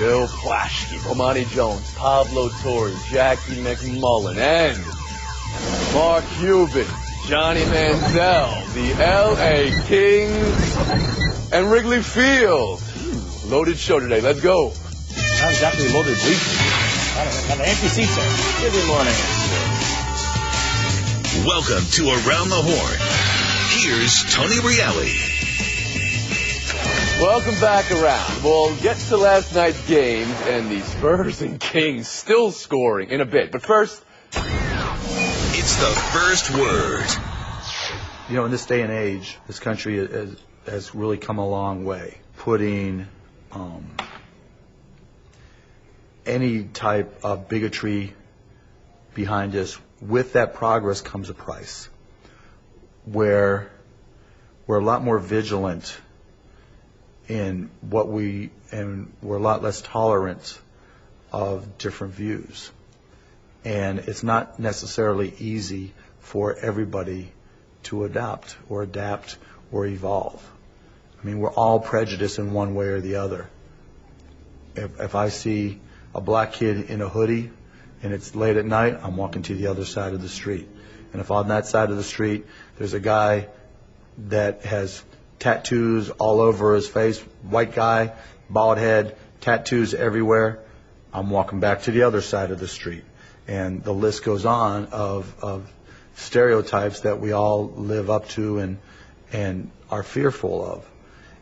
Bill Plaschke, Bomani Jones, Pablo Torre, Jackie McMullen, and Mark Cuban, Johnny Manziel, the L.A. Kings, and Wrigley Field. Loaded show today. Let's go. Not exactly loaded bleachers. Got an empty seat there. Good morning. Welcome to Around the Horn. Here's Tony Reali. Welcome back around. We'll get to last night's games and the Spurs and Kings still scoring in a bit. But first, it's the first word. You know, in this day and age, this country has really come a long way. Putting any type of bigotry behind us, with that progress comes a price. Where we're a lot more vigilant in and we're a lot less tolerant of different views. And it's not necessarily easy for everybody to adapt or evolve. I mean, we're all prejudiced in one way or the other. If I see a black kid in a hoodie and it's late at night, I'm walking to the other side of the street. And if on that side of the street there's a guy that has tattoos all over his face, white guy, bald head, tattoos everywhere, I'm walking back to the other side of the street. And the list goes on of stereotypes that we all live up to and are fearful of.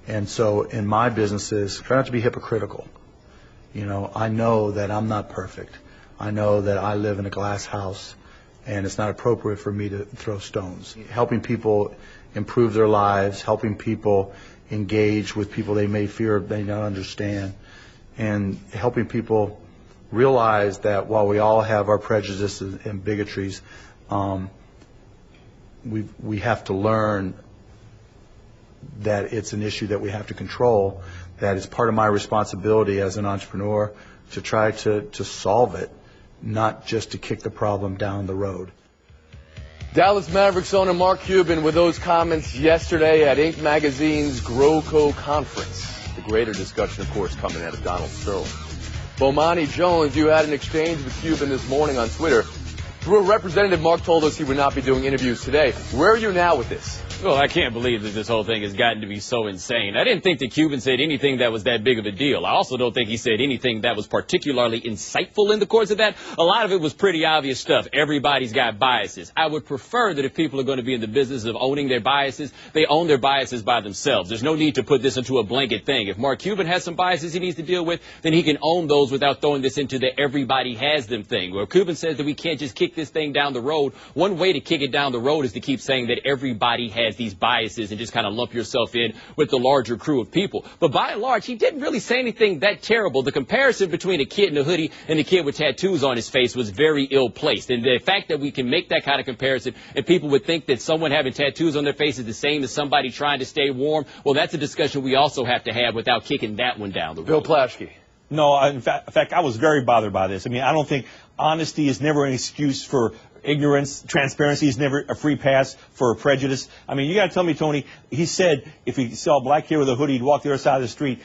And so in my businesses, try not to be hypocritical. You know, I know that I'm not perfect. I know that I live in a glass house and it's not appropriate for me to throw stones. Helping people improve their lives, helping people engage with people they may fear they don't understand, and helping people realize that while we all have our prejudices and bigotries, we have to learn that it's an issue that we have to control, that it's part of my responsibility as an entrepreneur to try to solve it, not just to kick the problem down the road. Dallas Mavericks owner Mark Cuban with those comments yesterday at Inc. Magazine's GrowCo conference. The greater discussion, of course, coming out of Donald Sterling. Bomani Jones, you had an exchange with Cuban this morning on Twitter. Through a representative, Mark told us he would not be doing interviews today. Where are you now with this? Well, I can't believe that this whole thing has gotten to be so insane. I didn't think that Cuban said anything that was that big of a deal. I also don't think he said anything that was particularly insightful in the course of that. A lot of it was pretty obvious stuff. Everybody's got biases. I would prefer that if people are going to be in the business of owning their biases, they own their biases by themselves. There's no need to put this into a blanket thing. If Mark Cuban has some biases he needs to deal with, then he can own those without throwing this into the everybody has them thing. Where Cuban says that we can't just kick this thing down the road, one way to kick it down the road is to keep saying that everybody has these biases and just kind of lump yourself in with the larger crew of people. But by and large, he didn't really say anything that terrible. The comparison between a kid in a hoodie and a kid with tattoos on his face was very ill-placed. And the fact that we can make that kind of comparison and people would think that someone having tattoos on their face is the same as somebody trying to stay warm, well, that's a discussion we also have to have without kicking that one down the road. Bill Plaschke. No, in fact, I was very bothered by this. I mean, I don't think honesty is never an excuse for ignorance. Transparency is never a free pass for prejudice. I mean, you got to tell me, Tony, he said if he saw a black kid with a hoodie, he'd walk the other side of the street.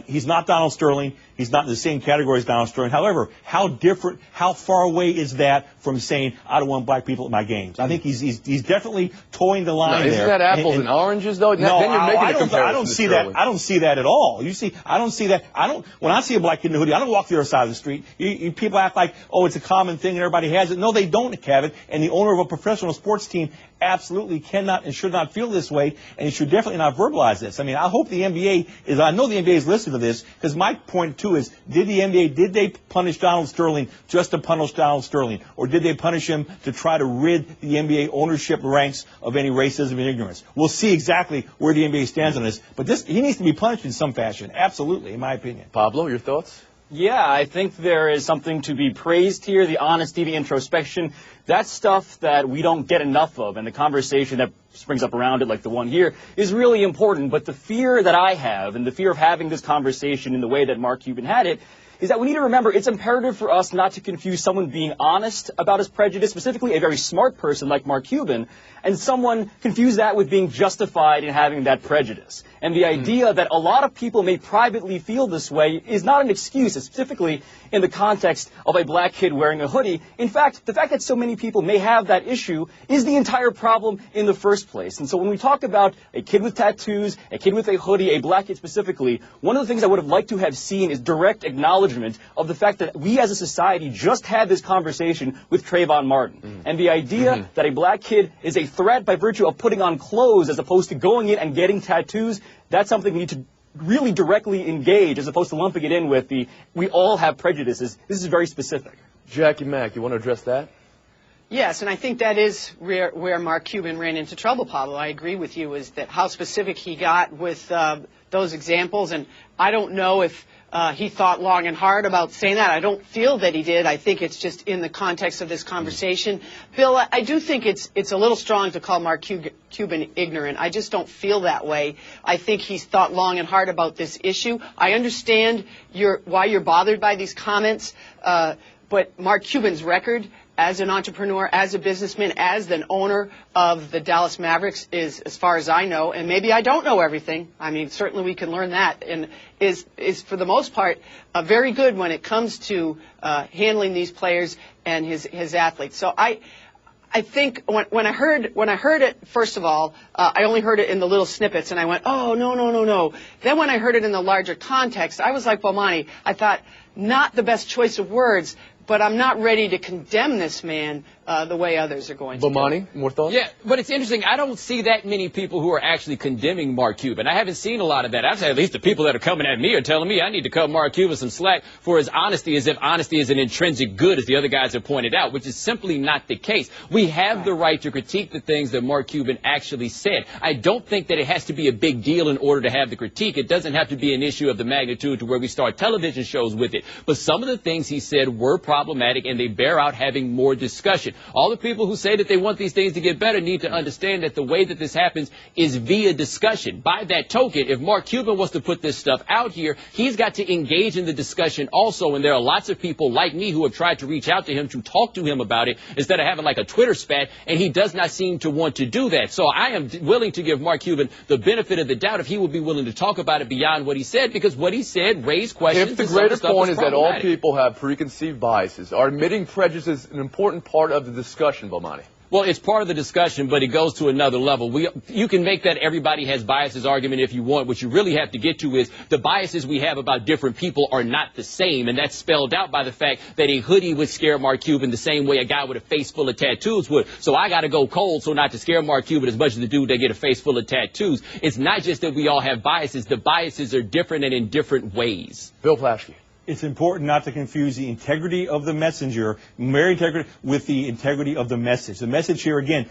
He's not Donald Sterling. He's not in the same category as Donald Sterling. However, how far away is that from saying I don't want black people at my games? I think he's definitely towing the line there. Isn't that apples and oranges, though? No, then you're making a comparison I don't see that. I don't see that at all. You see, I don't see that. When I see a black kid in a hoodie, I don't walk the other side of the street. People act like, oh, it's a common thing and everybody has it. No, they don't have it. And the owner of a professional sports team absolutely cannot and should not feel this way, and he should definitely not verbalize this. I mean, I hope the NBA I know the NBA is listening to this, because my point, too, is did they punish Donald Sterling just to punish Donald Sterling, or did they punish him to try to rid the NBA ownership ranks of any racism and ignorance? We'll see exactly where the NBA stands on this, but he needs to be punished in some fashion, absolutely, in my opinion. Pablo, your thoughts? Yeah, I think there is something to be praised here, the honesty, the introspection. That's stuff that we don't get enough of, and the conversation that springs up around it, like the one here, is really important. But the fear that I have, and the fear of having this conversation in the way that Mark Cuban had it, is that we need to remember it's imperative for us not to confuse someone being honest about his prejudice, specifically a very smart person like Mark Cuban, and someone confuse that with being justified in having that prejudice. And the idea that a lot of people may privately feel this way is not an excuse, specifically in the context of a black kid wearing a hoodie. In fact, the fact that so many people may have that issue is the entire problem in the first place. And so when we talk about a kid with tattoos, a kid with a hoodie, a black kid specifically, one of the things I would have liked to have seen is direct acknowledgement of the fact that we as a society just had this conversation with Trayvon Martin. And the idea that a black kid is a threat by virtue of putting on clothes as opposed to going in and getting tattoos, that's something we need to really directly engage as opposed to lumping it in with the we all have prejudices. This is very specific. Jackie Mack, you want to address that? Yes, and I think that is where Mark Cuban ran into trouble, Pablo. I agree with you, is that how specific he got with those examples, and I don't know if he thought long and hard about saying that. I don't feel that he did. I think it's just in the context of this conversation. Bill, I do think it's a little strong to call Mark Cuban ignorant. I just don't feel that way. I think he's thought long and hard about this issue. I understand why you're bothered by these comments, but Mark Cuban's record as an entrepreneur, as a businessman, as an owner of the Dallas Mavericks is, as far as I know, and maybe I don't know everything. I mean, certainly we can learn that, and is for the most part very good when it comes to handling these players and his athletes. So I think when I heard it, first of all, I only heard it in the little snippets, and I went, oh, no. Then when I heard it in the larger context, I was like Bomani. I thought, not the best choice of words, but I'm not ready to condemn this man the way others are going to. Bomani, more thoughts? Yeah, but it's interesting. I don't see that many people who are actually condemning Mark Cuban. I haven't seen a lot of that. I've said at least the people that are coming at me are telling me I need to cut Mark Cuban some slack for his honesty, as if honesty is an intrinsic good, as the other guys have pointed out, which is simply not the case. We have the right to critique the things that Mark Cuban actually said. I don't think that it has to be a big deal in order to have the critique. It doesn't have to be an issue of the magnitude to where we start television shows with it. But some of the things he said were problematic, and they bear out having more discussion. All the people who say that they want these things to get better need to understand that the way that this happens is via discussion. By that token, if Mark Cuban wants to put this stuff out here, he's got to engage in the discussion also, and there are lots of people like me who have tried to reach out to him to talk to him about it instead of having like a Twitter spat, and he does not seem to want to do that. So I am willing to give Mark Cuban the benefit of the doubt if he would be willing to talk about it beyond what he said, because what he said raised questions. If the greater point is that all people have preconceived biases, are admitting prejudice is an important part of the discussion, Bomani. Well, it's part of the discussion, but it goes to another level. You can make that everybody has biases argument if you want. What you really have to get to is the biases we have about different people are not the same, and that's spelled out by the fact that a hoodie would scare Mark Cuban the same way a guy with a face full of tattoos would. So I got to go cold so not to scare Mark Cuban as much as the dude that get a face full of tattoos. It's not just that we all have biases. The biases are different and in different ways. Bill Plaschke. It's important not to confuse the integrity of the messenger, mere integrity, with the integrity of the message. The message here, again,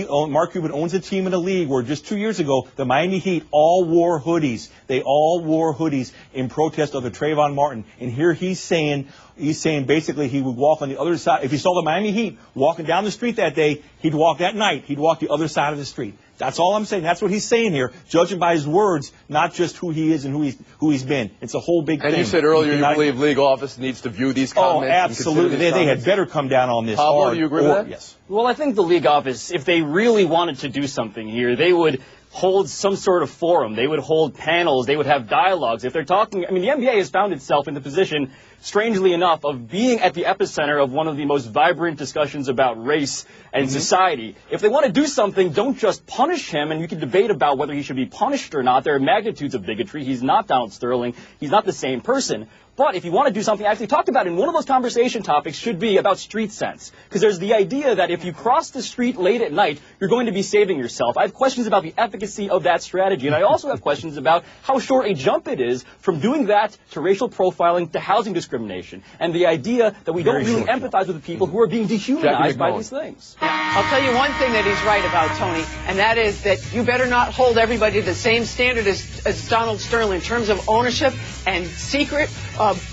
Mark Cuban owns a team in a league where just 2 years ago, the Miami Heat all wore hoodies. They all wore hoodies in protest of the Trayvon Martin. And here he's saying basically he would walk on the other side. If he saw the Miami Heat walking down the street that day, he'd walk that night. He'd walk the other side of the street. That's all I'm saying. That's what he's saying here, judging by his words, not just who he is and who he's been. It's a whole big thing. And you said earlier you believe league office needs to view these comments. Oh, absolutely. They had better come down on this. Pablo, do you agree with that? Yes. Well, I think the league office, if they really wanted to do something here, they would hold some sort of forum. They would hold panels. They would have dialogues. If they're talking, I mean, the NBA has found itself in the position, strangely enough, of being at the epicenter of one of the most vibrant discussions about race and society. If they want to do something, don't just punish him, and you can debate about whether he should be punished or not. There are magnitudes of bigotry. He's not Donald Sterling. He's not the same person. But if you want to do something I actually talked about in one of those conversation topics should be about street sense. Because there's the idea that if you cross the street late at night, you're going to be saving yourself. I have questions about the efficacy of that strategy. And I also have questions about how short a jump it is from doing that to racial profiling to housing discrimination. And the idea that we don't really empathize with the people who are being dehumanized by these things. I'll tell you one thing that he's right about, Tony, and that is that you better not hold everybody to the same standard as Donald Sterling in terms of ownership and secret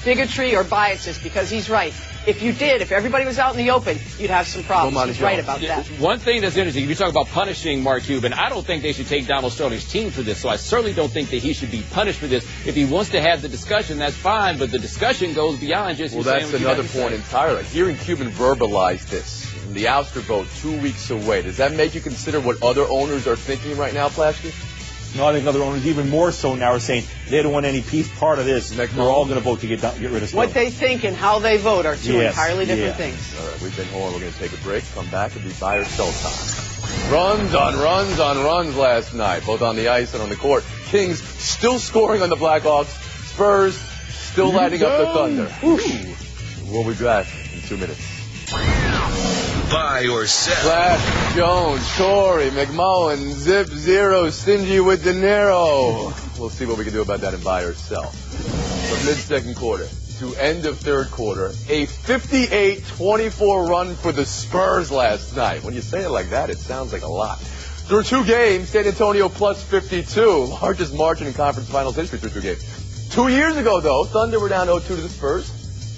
bigotry or biases, because he's right. if you did, if everybody was out in the open, you'd have some problems. He's right about that. One thing that's interesting, if you talk about punishing Mark Cuban, I don't think they should take Donald Sterling's team for this, so I certainly don't think that he should be punished for this. If he wants to have the discussion, that's fine, but the discussion goes beyond just... Well, that's another point entirely. Hearing Cuban verbalize this, the ouster vote 2 weeks away, does that make you consider what other owners are thinking right now, Plaschke? No, I think other owners even more so now are saying they don't want any part of this. They're all going to vote to get rid of Sterling. What they think and how they vote are two entirely different things. All right, we've been Horn. We're going to take a break. Come back and be buy or sell time. Runs on runs on runs last night, both on the ice and on the court. Kings still scoring on the Blackhawks. Spurs still lighting up the Thunder. We'll be back in 2 minutes. Buy or sell. Flash, Jones, Torrey, McMullen, Zip, Zero, stingy with De Niro. We'll see what we can do about that in buy or sell. From mid-second quarter to end of third quarter, a 58-24 run for the Spurs last night. When you say it like that, it sounds like a lot. Through 2 games, San Antonio plus 52, largest margin in conference finals history through 2 games. 2 years ago, though, Thunder were down 0-2 to the Spurs.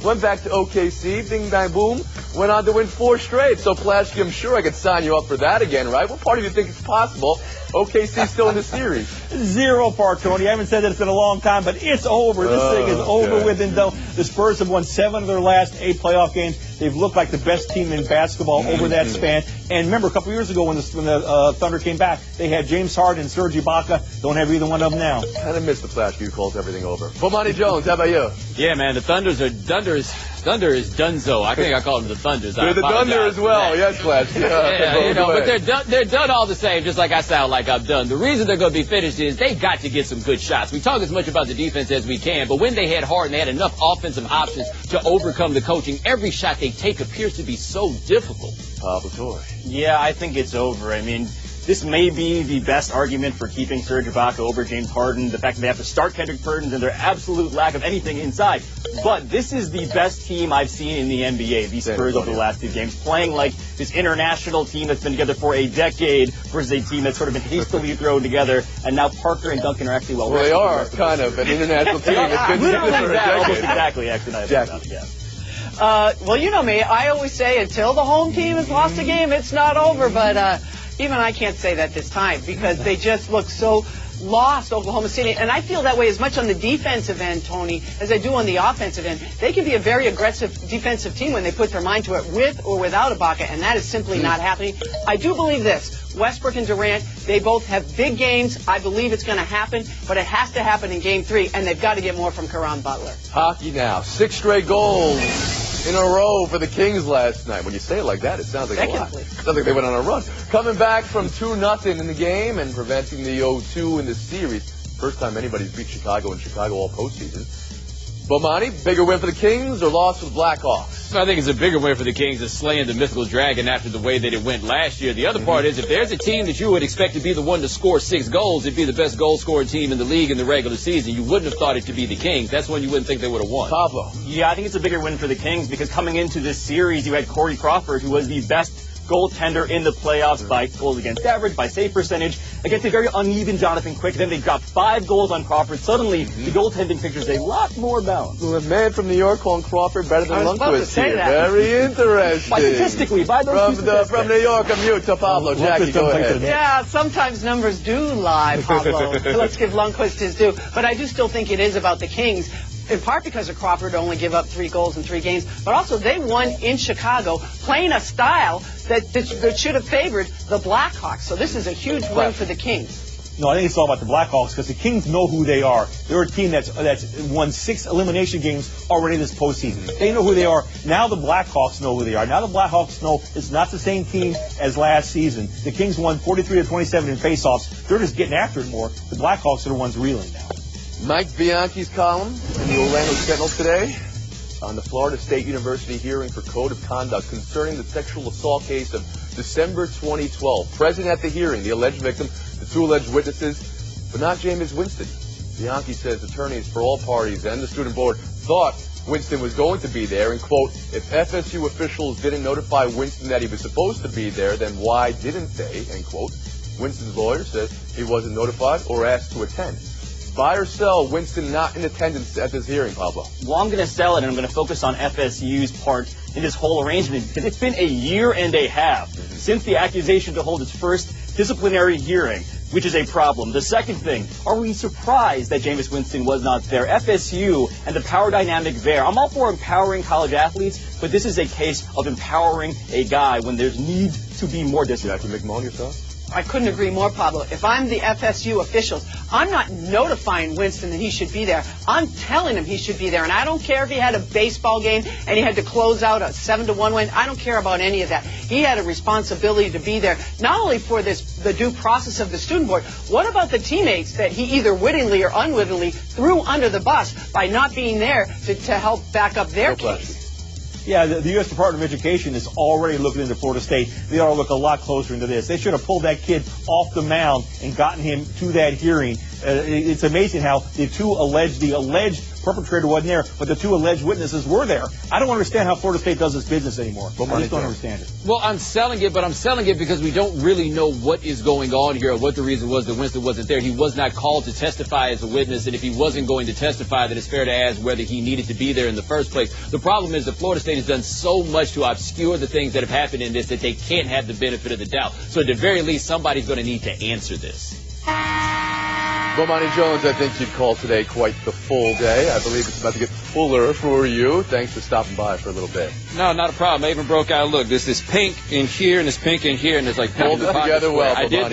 Went back to OKC, bing, bang, boom, went on to win 4 straight. So, Plaschke, I'm sure I could sign you up for that again, right? What part of you think it's possible OKC still in the series? 0 part, Tony. I haven't said that it's been a long time, but it's over. This thing is over with. And though the Spurs have won 7 of their last 8 playoff games, they've looked like the best team in basketball over that span. And remember, a couple years ago when the Thunder came back, they had James Harden and Serge Ibaka. Don't have either one of them now. Kind of missed the Plaschke who calls everything over. Bomani Jones, how about you? Yeah, man, the Thunder is Dunzo. I think I call them the Thunders. They're the Thunder as well. Yes, Plaschke. Yeah, but they're done all the same, just like I sound like I'm done. The reason they're going to be finished is they've got to get some good shots. We talk as much about the defense as we can, but when they had Harden, they had enough offensive options to overcome the coaching. Every shot they take appears to be so difficult. Pablo Torrey. Yeah, I think it's over. I mean, this may be the best argument for keeping Serge Ibaka over James Harden, the fact that they have to start Kendrick Perkins and their absolute lack of anything inside. But this is the best team I've seen in the NBA, these Spurs over the last 2 games, playing like this international team that's been together for a decade versus a team that's sort of been hastily thrown together, and now Parker and Duncan are actually well they are kind of an international team that's been together for a decade. Almost exactly, actually. Well, you know me. I always say until the home team has lost a game, it's not over. But even I can't say that this time because they just look so lost, Oklahoma City. And I feel that way as much on the defensive end, Tony, as I do on the offensive end. They can be a very aggressive defensive team when they put their mind to it with or without Ibaka, and that is simply not happening. I do believe this. Westbrook and Durant, they both have big games. I believe it's going to happen, but it has to happen in Game 3, and they've got to get more from Caron Butler. Hockey now. 6 straight goals in a row for the Kings last night. When you say it like that, it sounds like a lot. It sounds like they went on a run. Coming back from 2-0 in the game and preventing the 0-2 in the series. First time anybody's beat Chicago in Chicago all postseason. Bomani, bigger win for the Kings or loss for the Blackhawks? I think it's a bigger win for the Kings than slaying the mythical dragon after the way that it went last year. The other part is if there's a team that you would expect to be the one to score 6 goals, it'd be the best goal-scoring team in the league in the regular season. You wouldn't have thought it to be the Kings. That's when you wouldn't think they would have won. Pablo. Yeah, I think it's a bigger win for the Kings because coming into this series, you had Corey Crawford, who was the best goaltender in the playoffs by goals against average, by save percentage, against a very uneven Jonathan Quick. Then they dropped 5 goals on Crawford. Suddenly, the goaltending picture is a lot more balanced. Well, a man from New York calling Crawford better than Lundqvist here. Very interesting. Statistically, by those from New York, I'm mute to Pablo. Jackie, go ahead. Yeah, sometimes numbers do lie, Pablo. Let's give Lundqvist his due. But I do still think it is about the Kings. In part because of Crawford only give up 3 goals in 3 games, but also they won in Chicago, playing a style that should have favored the Blackhawks. So this is a huge win for the Kings. No, I think it's all about the Blackhawks because the Kings know who they are. They're a team that's won 6 elimination games already this postseason. They know who they are. Now the Blackhawks know who they are. Now the Blackhawks know it's not the same team as last season. The Kings won 43-27 in faceoffs. They're just getting after it more. The Blackhawks are the ones reeling now. Mike Bianchi's column in the Orlando Sentinel today on the Florida State University hearing for code of conduct concerning the sexual assault case of December 2012. Present at the hearing, the alleged victim, the 2 alleged witnesses, but not Jameis Winston. Bianchi says attorneys for all parties and the student board thought Winston was going to be there, and, quote, if FSU officials didn't notify Winston that he was supposed to be there, then why didn't they, end quote. Winston's lawyer says he wasn't notified or asked to attend. Buy or sell Winston not in attendance at this hearing, Pablo? Well, I'm going to sell it, and I'm going to focus on FSU's part in this whole arrangement, because it's been a year and a half since the accusation to hold its first disciplinary hearing, which is a problem. The second thing, are we surprised that Jameis Winston was not there? FSU and the power dynamic there. I'm all for empowering college athletes, but this is a case of empowering a guy when there's need to be more discipline. Jackie McMullen, yourself? I couldn't agree more, Pablo. If I'm the FSU officials, I'm not notifying Winston that he should be there. I'm telling him he should be there. And I don't care if he had a baseball game and he had to close out a 7-1 win. I don't care about any of that. He had a responsibility to be there, not only for the due process of the student board. What about the teammates that he either wittingly or unwittingly threw under the bus by not being there to help back up their case? Yeah, the U.S. Department of Education is already looking into Florida State. They ought to look a lot closer into this. They should have pulled that kid off the mound and gotten him to that hearing. It's amazing how the alleged perpetrator wasn't there, but the two alleged witnesses were there. I don't understand how Florida State does its business anymore. I just don't understand it. Well, I'm selling it, but I'm selling it because we don't really know what is going on here or what the reason was that Winston wasn't there. He was not called to testify as a witness, and if he wasn't going to testify, then it's fair to ask whether he needed to be there in the first place. The problem is that Florida State has done so much to obscure the things that have happened in this that they can't have the benefit of the doubt. So at the very least, somebody's going to need to answer this. Bomani Jones, I think you'd call today quite the full day. I believe it's about to get fuller for you. Thanks for stopping by for a little bit. No, not a problem. I even broke out. Look, this is pink in here and this pink in here, and it's like hold it together well. I did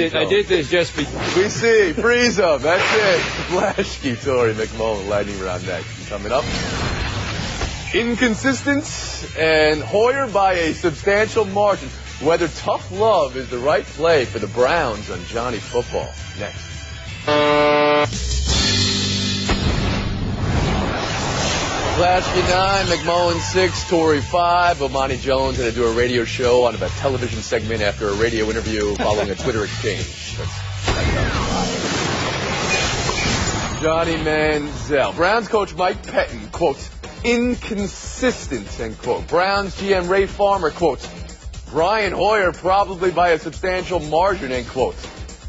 this just for you. We see. Freeze up. That's it. Flashkey, Tori McMullen, lightning round next. Coming up, inconsistent and Hoyer by a substantial margin. Whether tough love is the right play for the Browns on Johnny Football. Next. Flashkey 9, McMullen 6, Tori 5. Bomani Jones going to do a radio show on a television segment after a radio interview following a Twitter exchange. Johnny Manziel. Browns coach Mike Pettin, quote, inconsistent, end quote. Browns GM Ray Farmer, quote, Brian Hoyer probably by a substantial margin, end quote.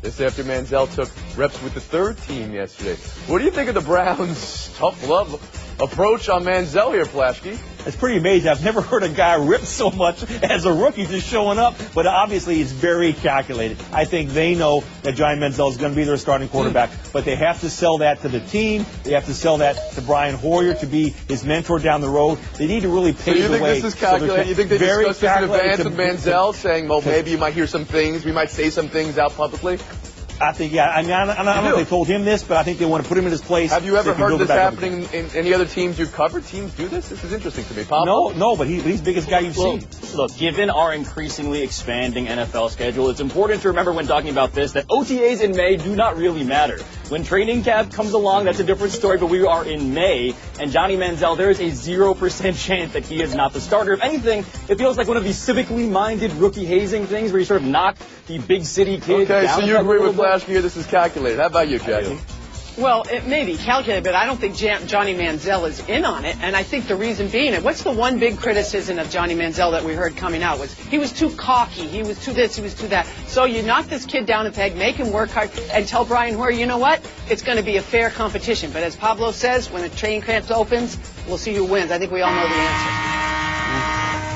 This after Manziel took reps with the third team yesterday. What do you think of the Browns' tough love approach on Manziel here, Flashkey? It's pretty amazing. I've never heard a guy rip so much as a rookie just showing up, but obviously it's very calculated. I think they know that Johnny Manziel is going to be their starting quarterback, but they have to sell that to the team. They have to sell that to Brian Hoyer to be his mentor down the road. They need to really pave the way. So you think this is calculated? You think they discussed this in advance of Manziel saying, well, maybe you might hear some things, we might say some things out publicly? I think, yeah. I mean, I don't know if they told him this, but I think they want to put him in his place. Have you ever heard this happening in any other teams you've covered? Teams do this? This is interesting to me. Pablo? No, but he's the biggest guy you've seen. Look, given our increasingly expanding NFL schedule, it's important to remember when talking about this that OTAs in May do not really matter. When training camp comes along, that's a different story, but we are in May, and Johnny Manziel, there is a 0% chance that he is not the starter. If anything, it feels like one of these civically minded rookie hazing things where you sort of knock the big city kid down. Okay, so you agree with Flashkey here, this is calculated. How about you, Jackie? Well, it may be calculated, but I don't think Johnny Manziel is in on it. And I think the reason being, what's the one big criticism of Johnny Manziel that we heard coming out was he was too cocky, he was too this, he was too that. So you knock this kid down a peg, make him work hard, and tell Brian Hoyer, you know what? It's going to be a fair competition. But as Pablo says, when the training camp opens, we'll see who wins. I think we all know the answer.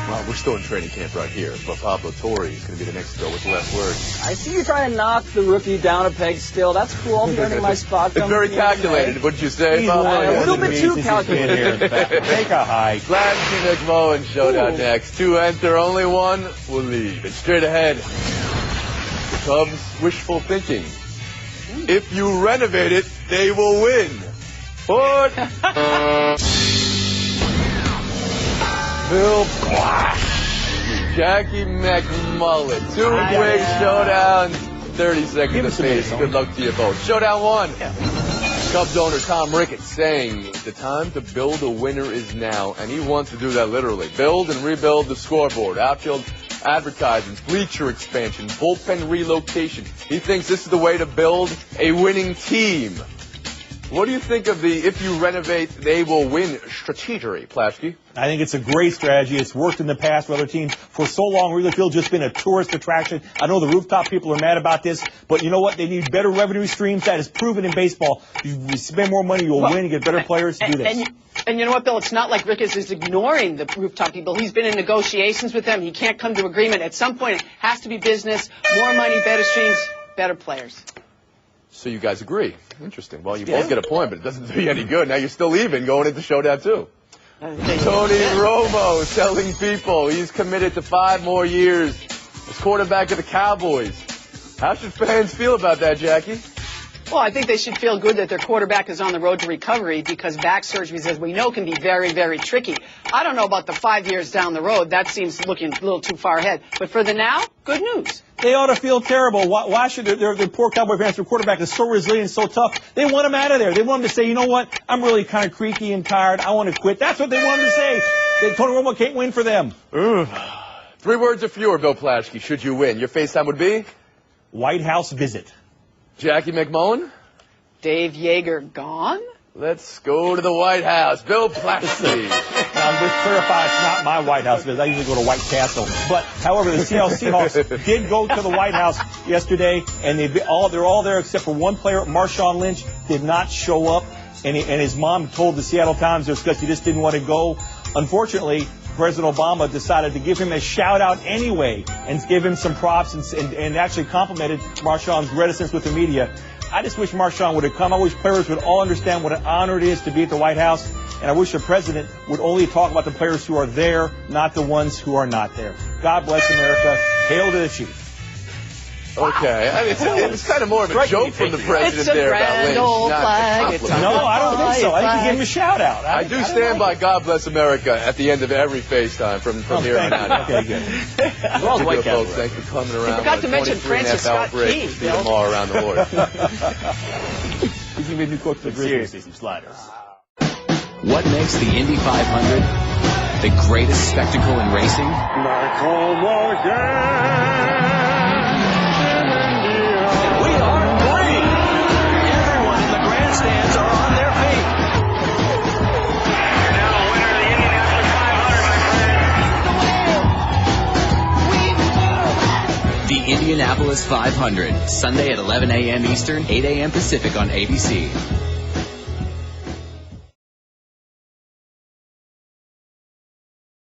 Well, we're still in training camp right here, but Pablo Torre is going to be the next to go with the last word. I see you trying to knock the rookie down a peg still. That's cool. I'll be earning my spot. It's very calculated, wouldn't you say, Pablo? A little bit too calculated. Take a hike. Flashkey McMullen showdown next. Two enter, only one will lead. And straight ahead, the Cubs' wishful thinking. If you renovate it, they will win. But Bill Jackie McMullen. Two quick showdowns. 30 seconds apiece. Good luck to you both. Showdown one. Cubs owner Tom Ricketts saying the time to build a winner is now, and he wants to do that literally. Build and rebuild the scoreboard, outfield advertisements, bleacher expansion, bullpen relocation. He thinks this is the way to build a winning team. What do you think of the if you renovate, they will win strategy, Plaschke? I think it's a great strategy. It's worked in the past with other teams. For so long, Wrigley Field's just been a tourist attraction. I know the rooftop people are mad about this, but you know what? They need better revenue streams. That is proven in baseball. You spend more money, you'll win, you get better players to do this. And you know what, Bill? It's not like Ricketts is ignoring the rooftop people. He's been in negotiations with them. He can't come to agreement. At some point, it has to be business, more money, better streams, better players. So you guys agree. Interesting. Well, you both get a point, but it doesn't do you any good. Now you're still even going into Showdown 2. Tony Romo telling people he's committed to 5 more years as quarterback of the Cowboys. How should fans feel about that, Jackie? Well, I think they should feel good that their quarterback is on the road to recovery because back surgeries, as we know, can be very, very tricky. I don't know about the 5 years down the road. That seems looking a little too far ahead. But for the now, good news. They ought to feel terrible. Why should their poor Cowboy fans, their quarterback is so resilient, so tough? They want him out of there. They want him to say, you know what? I'm really kind of creaky and tired. I want to quit. That's what they want him to say. Tony Romo can't win for them. 3 words or fewer, Bill Plaschke, should you win. Your FaceTime would be? White House visit. Jackie McMullen? Dave Yeager gone? Let's go to the White House. Bill Plaschke. Now, let's clarify, it's not my White House visit. I usually go to White Castle. But, however, the Seattle Seahawks did go to the White House yesterday, and they're all there except for one player, Marshawn Lynch, did not show up. And his mom told the Seattle Times it was because he just didn't want to go. Unfortunately, President Obama decided to give him a shout-out anyway and give him some props and actually complimented Marshawn's reticence with the media. I just wish Marshawn would have come. I wish players would all understand what an honor it is to be at the White House. And I wish the president would only talk about the players who are there, not the ones who are not there. God bless America. Hail to the chief. Okay. I mean, it's kind of more of a joke from the president there about Lynch. No, I don't think so. I think you give him a shout-out. I do stand by God Bless America at the end of every FaceTime from here on out. Okay, good. Well, folks, thanks for coming around. You forgot to mention Francis Scott Key. See them all around the horse. He's going to be a new coach for the Grizzlies. Seriously, some sliders. What makes the Indy 500 the greatest spectacle in racing? Michael Morgan. Stands are on their feet. Now a winner of the Indianapolis 500, my friend. The Indianapolis 500, Sunday at 11 a.m. Eastern, 8 a.m. Pacific on ABC.